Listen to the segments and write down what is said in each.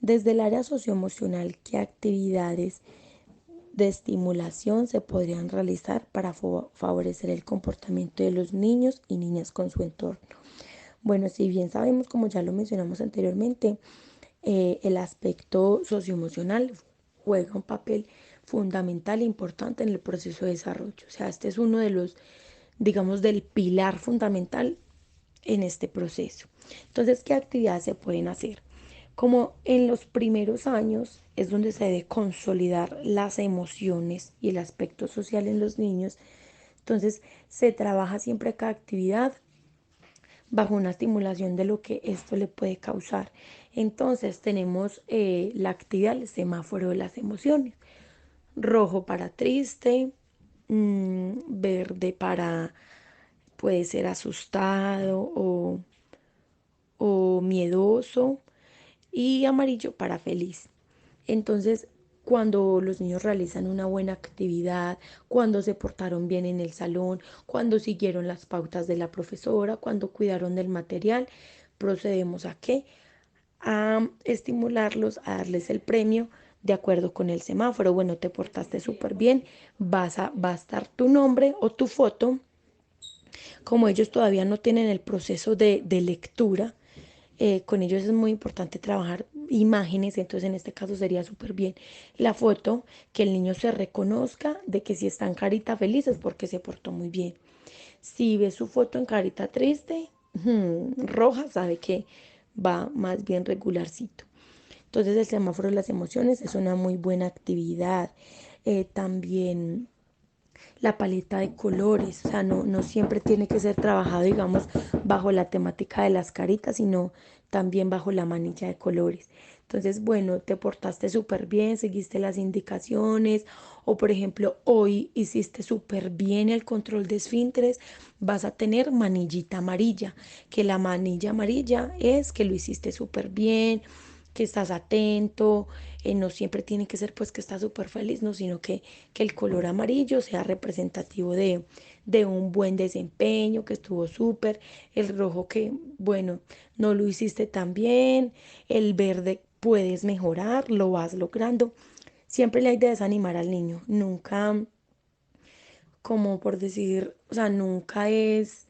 Desde el área socioemocional, ¿qué actividades de estimulación se podrían realizar para favorecer el comportamiento de los niños y niñas con su entorno? Bueno, si bien sabemos, como ya lo mencionamos anteriormente, el aspecto socioemocional juega un papel fundamental e importante en el proceso de desarrollo. O sea, este es uno de los, digamos, del pilar fundamental en este proceso. Entonces, ¿qué actividades se pueden hacer? Como en los primeros años es donde se debe consolidar las emociones y el aspecto social en los niños, entonces se trabaja siempre cada actividad bajo una estimulación de lo que esto le puede causar. Entonces tenemos la actividad, el semáforo de las emociones. Rojo para triste, verde para, puede ser asustado o miedoso, y amarillo para feliz. Entonces, cuando los niños realizan una buena actividad, cuando se portaron bien en el salón, cuando siguieron las pautas de la profesora, cuando cuidaron del material, procedemos a qué? A estimularlos, a darles el premio de acuerdo con el semáforo. Bueno, te portaste súper bien, va a estar tu nombre o tu foto. Como ellos todavía no tienen el proceso de lectura, con ellos es muy importante trabajar imágenes, entonces en este caso sería súper bien la foto, que el niño se reconozca de que si está en carita feliz es porque se portó muy bien. Si ve su foto en carita triste, roja, sabe que va más bien regularcito. Entonces el semáforo de las emociones es una muy buena actividad. También la paleta de colores, o sea, no siempre tiene que ser trabajado, digamos, bajo la temática de las caritas, sino también bajo la manilla de colores. Entonces, bueno, te portaste súper bien, seguiste las indicaciones, o por ejemplo, hoy hiciste súper bien el control de esfínteres, vas a tener manillita amarilla, que la manilla amarilla es que lo hiciste súper bien, que estás atento, no siempre tiene que ser pues que estás súper feliz, no, sino que el color amarillo sea representativo de un buen desempeño, que estuvo súper, el rojo que, bueno, no lo hiciste tan bien, el verde puedes mejorar, lo vas logrando. Siempre la idea es animar al niño, nunca, como por decir, o sea, nunca es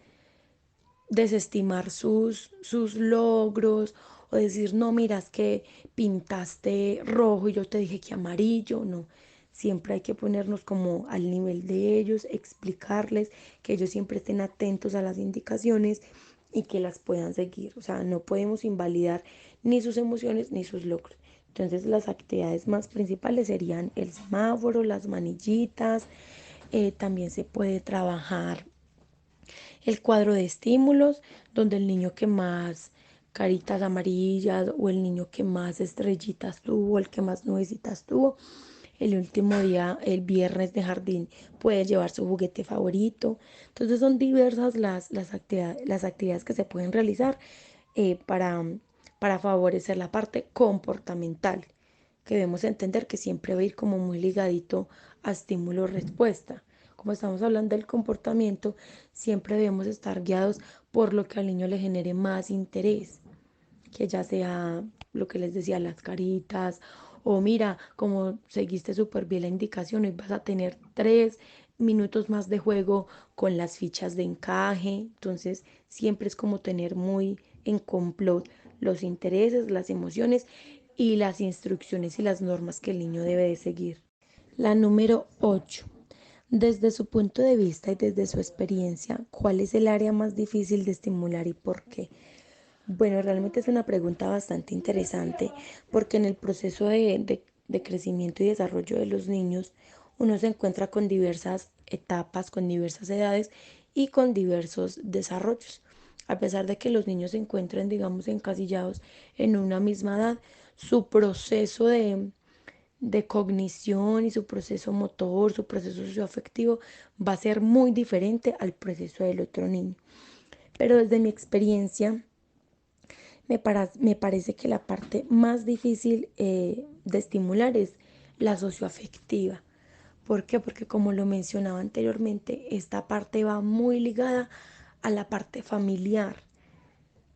desestimar sus logros o decir, no, miras que pintaste rojo y yo te dije que amarillo, no. Siempre hay que ponernos como al nivel de ellos, explicarles que ellos siempre estén atentos a las indicaciones y que las puedan seguir. O sea, no podemos invalidar ni sus emociones ni sus logros. Entonces las actividades más principales serían el semáforo, las manillitas, también se puede trabajar el cuadro de estímulos, donde el niño que más caritas amarillas o el niño que más estrellitas tuvo, el que más nubecitas tuvo, el último día, el viernes de jardín, puede llevar su juguete favorito. Entonces son diversas las actividades que se pueden realizar eh, para, para favorecer la parte comportamental, que debemos entender que siempre va a ir como muy ligadito a estímulo-respuesta. Como estamos hablando del comportamiento, siempre debemos estar guiados por lo que al niño le genere más interés, que ya sea lo que les decía, las caritas, o mira, como seguiste súper bien la indicación, hoy vas a tener 3 minutos más de juego con las fichas de encaje. Entonces, siempre es como tener muy en complot los intereses, las emociones y las instrucciones y las normas que el niño debe de seguir. La número 8. Desde su punto de vista y desde su experiencia, ¿cuál es el área más difícil de estimular y por qué? Bueno, realmente es una pregunta bastante interesante porque en el proceso de crecimiento y desarrollo de los niños uno se encuentra con diversas etapas, con diversas edades y con diversos desarrollos. A pesar de que los niños se encuentren, digamos, encasillados en una misma edad, su proceso de cognición y su proceso motor, su proceso socioafectivo va a ser muy diferente al proceso del otro niño. Pero desde mi experiencia, me parece que la parte más difícil de estimular es la socioafectiva. ¿Por qué? Porque como lo mencionaba anteriormente, esta parte va muy ligada a la parte familiar,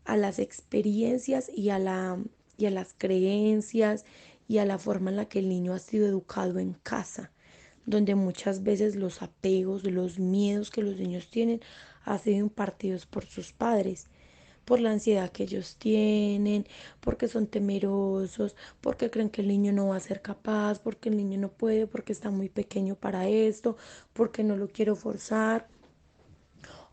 a las experiencias y a la y a las creencias y a la forma en la que el niño ha sido educado en casa, donde muchas veces los apegos, los miedos que los niños tienen han sido impartidos por sus padres, por la ansiedad que ellos tienen, porque son temerosos, porque creen que el niño no va a ser capaz, porque el niño no puede, porque está muy pequeño para esto, porque no lo quiero forzar.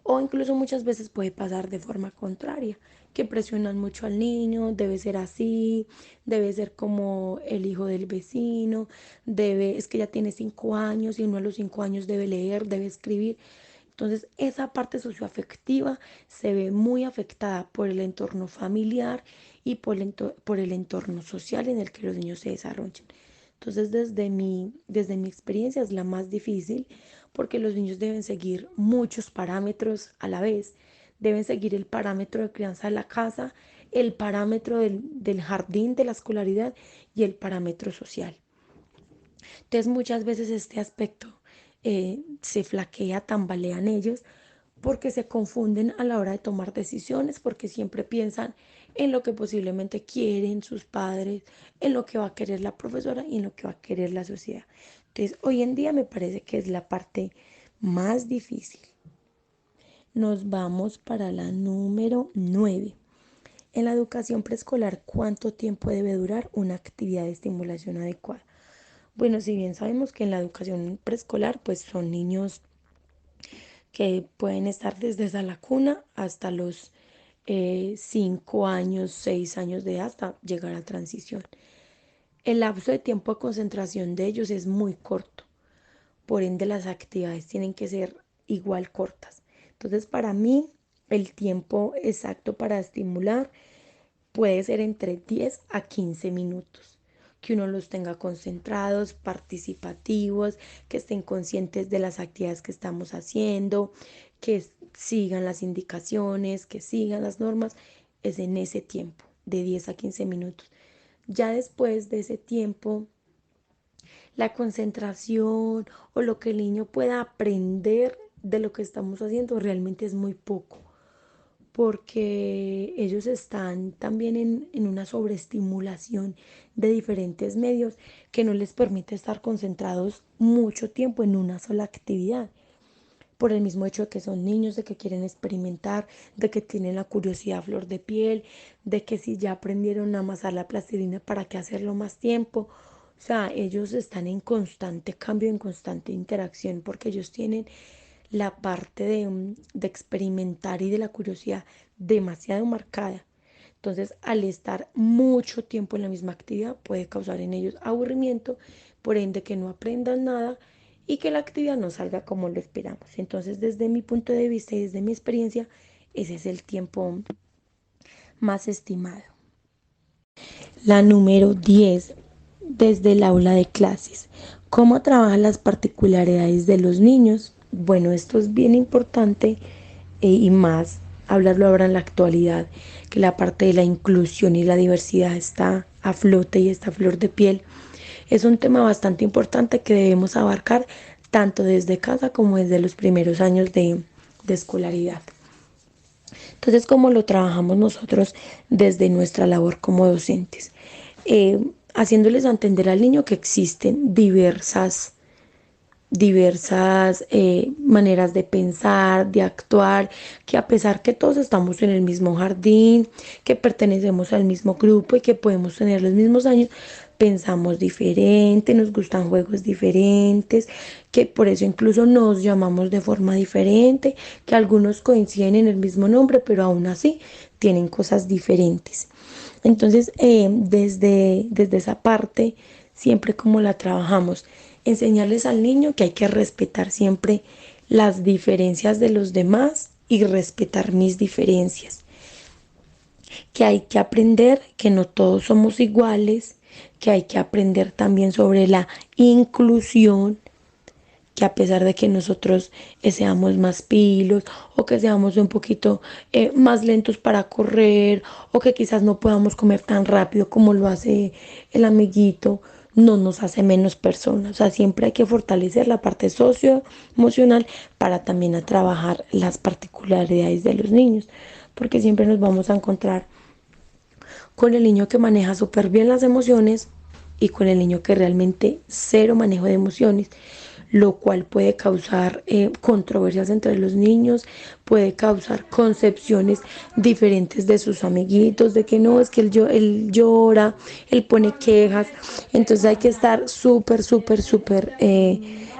O incluso muchas veces puede pasar de forma contraria, que presionan mucho al niño, debe ser así, debe ser como el hijo del vecino, es que ya tiene 5 años y uno a los 5 años debe leer, debe escribir. Entonces, esa parte socioafectiva se ve muy afectada por el entorno familiar y por el entorno social en el que los niños se desarrollan. Entonces, desde mi experiencia es la más difícil porque los niños deben seguir muchos parámetros a la vez. Deben seguir el parámetro de crianza de la casa, el parámetro del jardín, de la escolaridad y el parámetro social. Entonces muchas veces este aspecto se flaquea, tambalean ellos porque se confunden a la hora de tomar decisiones, porque siempre piensan en lo que posiblemente quieren sus padres, en lo que va a querer la profesora y en lo que va a querer la sociedad. Entonces hoy en día me parece que es la parte más difícil. Nos vamos para la número 9. En la educación preescolar, ¿cuánto tiempo debe durar una actividad de estimulación adecuada? Bueno, si bien sabemos que en la educación preescolar, pues son niños que pueden estar desde la cuna hasta los 5 años, 6 años de edad, hasta llegar a transición. El lapso de tiempo de concentración de ellos es muy corto, por ende las actividades tienen que ser igual cortas. Entonces, para mí, el tiempo exacto para estimular puede ser entre 10 a 15 minutos. Que uno los tenga concentrados, participativos, que estén conscientes de las actividades que estamos haciendo, que sigan las indicaciones, que sigan las normas. Es en ese tiempo, de 10 a 15 minutos. Ya después de ese tiempo, la concentración o lo que el niño pueda aprender de lo que estamos haciendo realmente es muy poco porque ellos están también en una sobreestimulación de diferentes medios que no les permite estar concentrados mucho tiempo en una sola actividad. Por el mismo hecho de que son niños, de que quieren experimentar, de que tienen la curiosidad a flor de piel, de que si ya aprendieron a amasar la plastilina, ¿para qué hacerlo más tiempo? O sea, ellos están en constante cambio, en constante interacción, porque ellos tienen la parte de experimentar y de la curiosidad demasiado marcada. Entonces, al estar mucho tiempo en la misma actividad, puede causar en ellos aburrimiento, por ende que no aprendan nada y que la actividad no salga como lo esperamos. Entonces, desde mi punto de vista y desde mi experiencia, ese es el tiempo más estimado. La número 10, desde el aula de clases. ¿Cómo trabajan las particularidades de los niños? Bueno, esto es bien importante y más hablarlo ahora en la actualidad, que la parte de la inclusión y la diversidad está a flote y está a flor de piel. Es un tema bastante importante que debemos abarcar tanto desde casa como desde los primeros años de escolaridad. Entonces, ¿cómo lo trabajamos nosotros desde nuestra labor como docentes? Haciéndoles entender al niño que existen diversas maneras de pensar, de actuar, que a pesar que todos estamos en el mismo jardín, que pertenecemos al mismo grupo y que podemos tener los mismos años, pensamos diferente, nos gustan juegos diferentes, que por eso incluso nos llamamos de forma diferente, que algunos coinciden en el mismo nombre, pero aún así tienen cosas diferentes. Entonces, desde esa parte, siempre como la trabajamos, enseñarles al niño que hay que respetar siempre las diferencias de los demás y respetar mis diferencias, que hay que aprender que no todos somos iguales, que hay que aprender también sobre la inclusión, que a pesar de que nosotros seamos más pilos o que seamos un poquito más lentos para correr o que quizás no podamos comer tan rápido como lo hace el amiguito, no nos hace menos personas. O sea, siempre hay que fortalecer la parte socioemocional para también a trabajar las particularidades de los niños, porque siempre nos vamos a encontrar con el niño que maneja súper bien las emociones y con el niño que realmente cero manejo de emociones, lo cual puede causar controversias entre los niños, puede causar concepciones diferentes de sus amiguitos, de que no, es que él llora, él pone quejas, entonces hay que estar súper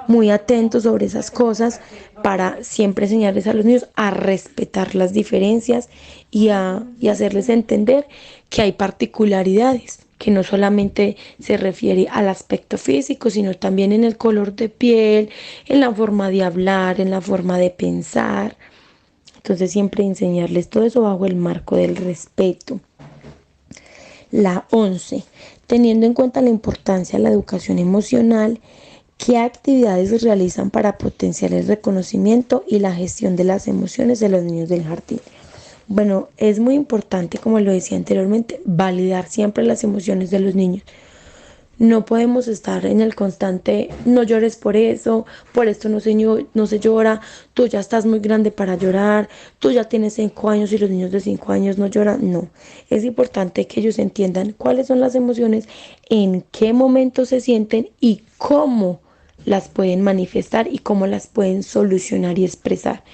muy atentos sobre esas cosas para siempre enseñarles a los niños a respetar las diferencias y hacerles entender que hay particularidades, que no solamente se refiere al aspecto físico, sino también en el color de piel, en la forma de hablar, en la forma de pensar. Entonces siempre enseñarles todo eso bajo el marco del respeto. La 11. Teniendo en cuenta la importancia de la educación emocional, ¿qué actividades realizan para potenciar el reconocimiento y la gestión de las emociones de los niños del jardín? Bueno, es muy importante, como lo decía anteriormente, validar siempre las emociones de los niños. No podemos estar en el constante, no llores por esto no se llora, tú ya estás muy grande para llorar, tú ya tienes 5 años y los niños de 5 años no lloran. No, es importante que ellos entiendan cuáles son las emociones, en qué momento se sienten y cómo las pueden manifestar y cómo las pueden solucionar y expresar.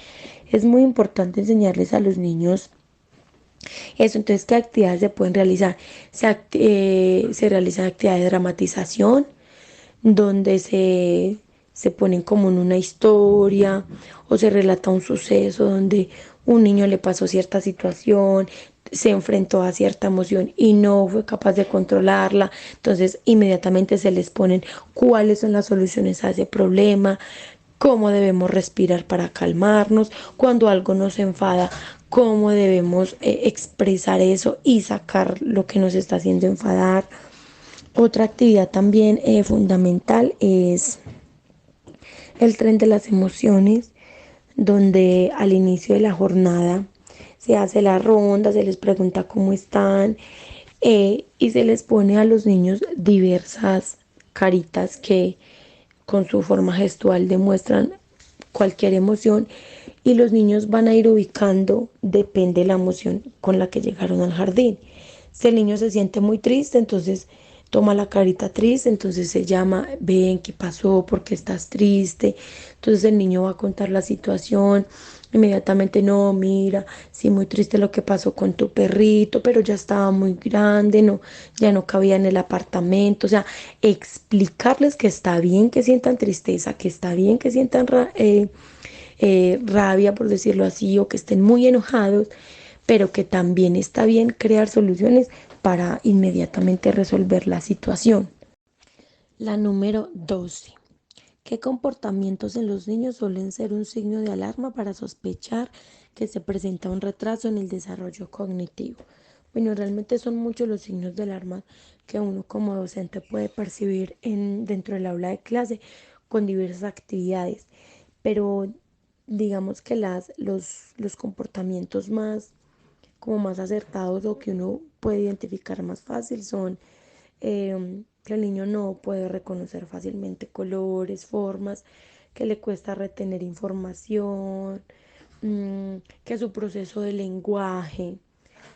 Es muy importante enseñarles a los niños eso. Entonces, ¿qué actividades se pueden realizar? Se realizan actividades de dramatización, donde se ponen como en una historia o se relata un suceso donde un niño le pasó cierta situación, se enfrentó a cierta emoción y no fue capaz de controlarla. Entonces, inmediatamente se les ponen cuáles son las soluciones a ese problema, cómo debemos respirar para calmarnos, cuando algo nos enfada, cómo debemos expresar eso y sacar lo que nos está haciendo enfadar. Otra actividad también fundamental es el tren de las emociones, donde al inicio de la jornada se hace la ronda, se les pregunta cómo están y se les pone a los niños diversas caritas que con su forma gestual demuestran cualquier emoción y los niños van a ir ubicando, depende de la emoción con la que llegaron al jardín. Si el niño se siente muy triste, entonces toma la carita triste, entonces se llama, ven, ¿qué pasó? ¿Por qué estás triste? Entonces el niño va a contar la situación. Inmediatamente, no, mira, sí, muy triste lo que pasó con tu perrito, pero ya estaba muy grande, no, ya no cabía en el apartamento. O sea, explicarles que está bien que sientan tristeza, que está bien que sientan rabia, por decirlo así, o que estén muy enojados, pero que también está bien crear soluciones para inmediatamente resolver la situación. La número 12. ¿Qué comportamientos en los niños suelen ser un signo de alarma para sospechar que se presenta un retraso en el desarrollo cognitivo? Bueno, realmente son muchos los signos de alarma que uno como docente puede percibir dentro del aula de clase con diversas actividades, pero digamos que los comportamientos como más acertados o que uno puede identificar más fácil son que el niño no puede reconocer fácilmente colores, formas, que le cuesta retener información, que su proceso de lenguaje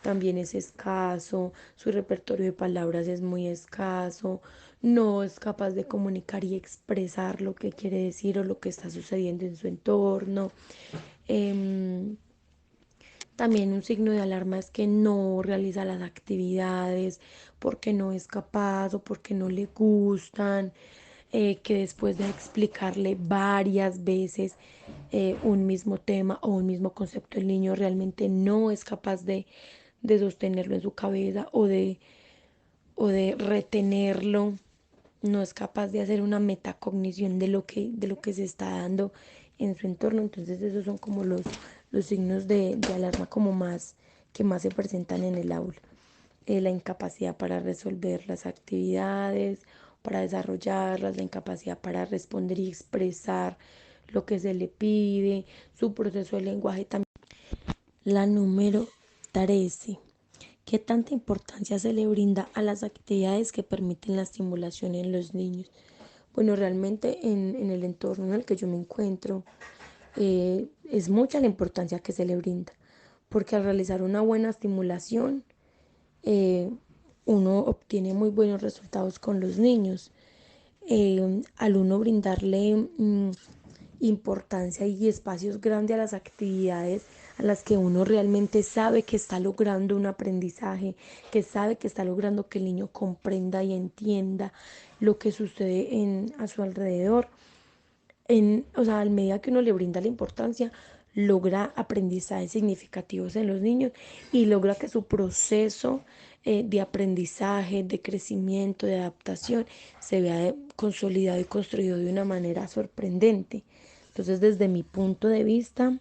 también es escaso, su repertorio de palabras es muy escaso, no es capaz de comunicar y expresar lo que quiere decir o lo que está sucediendo en su entorno. Em, También un signo de alarma es que no realiza las actividades porque no es capaz o porque no le gustan, que después de explicarle varias veces un mismo tema o un mismo concepto, el niño realmente no es capaz de sostenerlo en su cabeza o de retenerlo, no es capaz de hacer una metacognición de lo que se está dando en su entorno. Entonces esos son como los signos de alarma como más que más se presentan en el aula. La incapacidad para resolver las actividades, para desarrollarlas, la incapacidad para responder y expresar lo que se le pide, su proceso de lenguaje también. La número 13. ¿Qué tanta importancia se le brinda a las actividades que permiten la estimulación en los niños? Bueno, realmente en el entorno en el que yo me encuentro, es mucha la importancia que se le brinda, porque al realizar una buena estimulación, eh, uno obtiene muy buenos resultados con los niños. Al uno brindarle importancia y espacios grandes a las actividades a las que uno realmente sabe que está logrando un aprendizaje, que sabe que está logrando que el niño comprenda y entienda lo que sucede a su alrededor. O sea, a medida que uno le brinda la importancia, logra aprendizajes significativos en los niños y logra que su proceso de aprendizaje, de crecimiento, de adaptación, se vea consolidado y construido de una manera sorprendente. Entonces, desde mi punto de vista,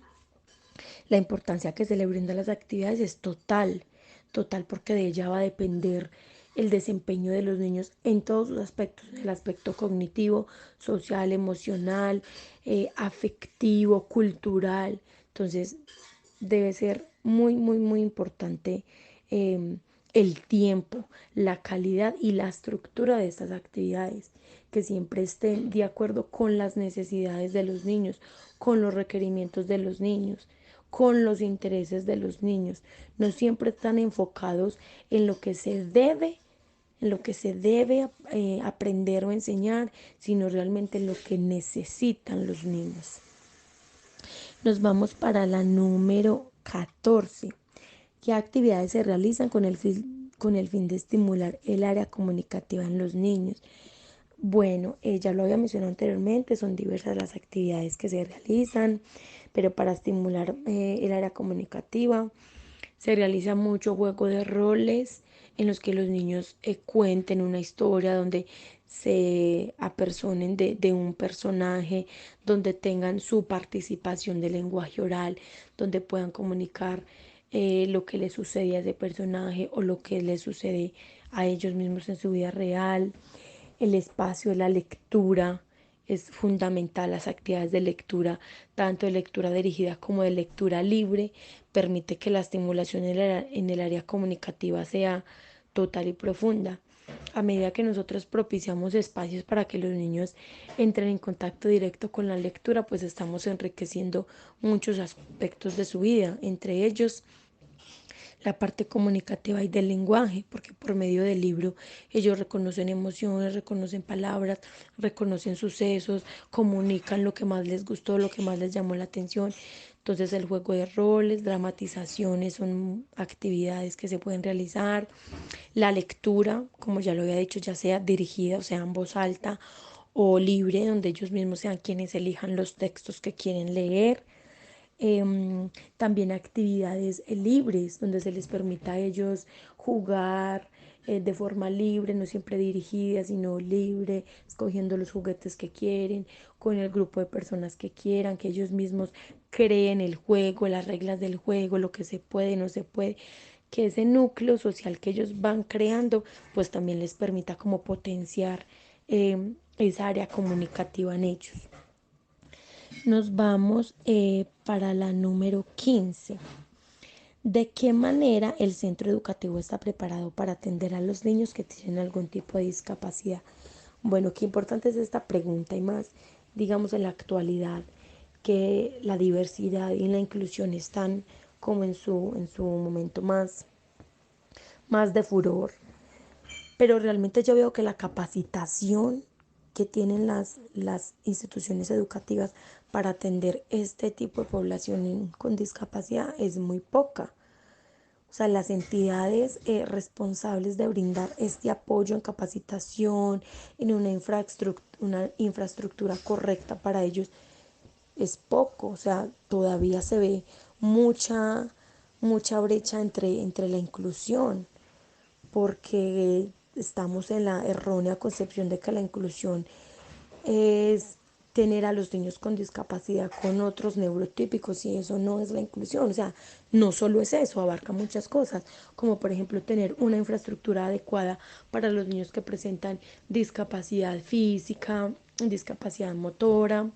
la importancia que se le brinda a las actividades es total, total, porque de ella va a depender el desempeño de los niños en todos sus aspectos, el aspecto cognitivo, social, emocional, afectivo, cultural. Entonces, debe ser muy, muy, muy importante eh, el tiempo, la calidad y la estructura de estas actividades, que siempre estén de acuerdo con las necesidades de los niños, con los requerimientos de los niños, con los intereses de los niños. No siempre están enfocados en lo que se debe aprender o enseñar, sino realmente en lo que necesitan los niños. Nos vamos para la número 14. ¿Qué actividades se realizan con el fin de estimular el área comunicativa en los niños? Bueno, ya lo había mencionado anteriormente, son diversas las actividades que se realizan, pero para estimular el área comunicativa se realiza mucho juego de roles en los que los niños cuenten una historia, donde se apersonen de un personaje, donde tengan su participación de lenguaje oral, donde puedan comunicar lo que les sucede a ese personaje o lo que les sucede a ellos mismos en su vida real. El espacio de la lectura es fundamental. Las actividades de lectura, tanto de lectura dirigida como de lectura libre, permite que la estimulación en el área comunicativa sea total y profunda. A medida que nosotros propiciamos espacios para que los niños entren en contacto directo con la lectura, pues estamos enriqueciendo muchos aspectos de su vida, entre ellos la parte comunicativa y del lenguaje, porque por medio del libro ellos reconocen emociones, reconocen palabras, reconocen sucesos, comunican lo que más les gustó, lo que más les llamó la atención. Entonces el juego de roles, dramatizaciones son actividades que se pueden realizar. La lectura, como ya lo había dicho, ya sea dirigida, o sea, en voz alta o libre, donde ellos mismos sean quienes elijan los textos que quieren leer. También actividades libres donde se les permita a ellos jugar de forma libre, no siempre dirigida, sino libre, escogiendo los juguetes que quieren, con el grupo de personas que quieran, que ellos mismos creen el juego, las reglas del juego, lo que se puede y no se puede, que ese núcleo social que ellos van creando, pues también les permita como potenciar esa área comunicativa en ellos. Nos vamos para la número 15. ¿De qué manera el centro educativo está preparado para atender a los niños que tienen algún tipo de discapacidad? Bueno, qué importante es esta pregunta y más, digamos, en la actualidad, que la diversidad y la inclusión están como en su momento más de furor. Pero realmente yo veo que la capacitación que tienen las instituciones educativas para atender este tipo de población con discapacidad es muy poca. O sea, las entidades responsables de brindar este apoyo en capacitación, en una infraestructura correcta para ellos, es poco. O sea, todavía se ve mucha, mucha brecha entre la inclusión, porque estamos en la errónea concepción de que la inclusión es tener a los niños con discapacidad con otros neurotípicos, y eso no es la inclusión. O sea, no solo es eso, abarca muchas cosas, como por ejemplo tener una infraestructura adecuada para los niños que presentan discapacidad física, discapacidad motora.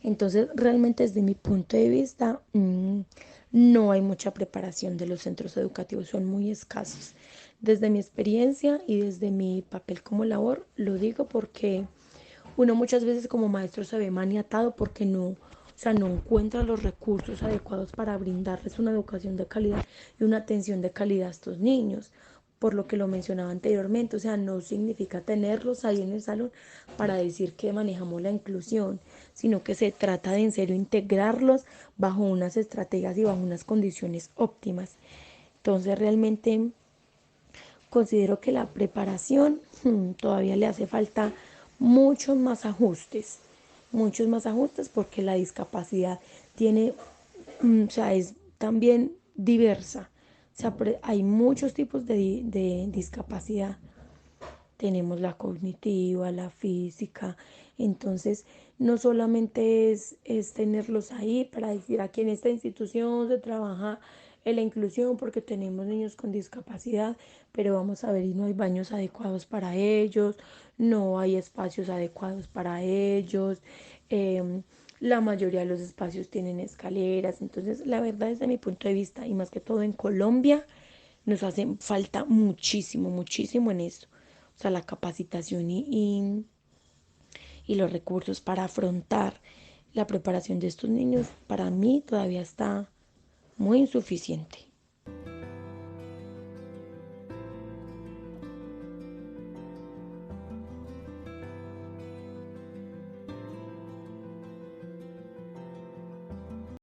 Entonces, realmente desde mi punto de vista, no hay mucha preparación de los centros educativos, son muy escasos. Desde mi experiencia y desde mi papel como labor, lo digo porque uno muchas veces como maestro se ve maniatado porque O sea, no encuentra los recursos adecuados para brindarles una educación de calidad y una atención de calidad a estos niños. Por lo que lo mencionaba anteriormente, o sea, no significa tenerlos ahí en el salón para decir que manejamos la inclusión, sino que se trata de en serio integrarlos bajo unas estrategias y bajo unas condiciones óptimas. Entonces, realmente considero que la preparación todavía le hace falta muchos más ajustes porque la discapacidad tiene, o sea, es también diversa. O sea, hay muchos tipos de discapacidad. Tenemos la cognitiva, la física. Entonces, no solamente es tenerlos ahí para decir aquí en esta institución se trabaja en la inclusión porque tenemos niños con discapacidad, pero vamos a ver y no hay baños adecuados para ellos, no hay espacios adecuados para ellos. em, la mayoría de los espacios tienen escaleras. Entonces, la verdad, desde mi punto de vista, y más que todo en Colombia, nos hace falta muchísimo, muchísimo en esto. O sea, la capacitación y los recursos para afrontar la preparación de estos niños, para mí todavía está muy insuficiente.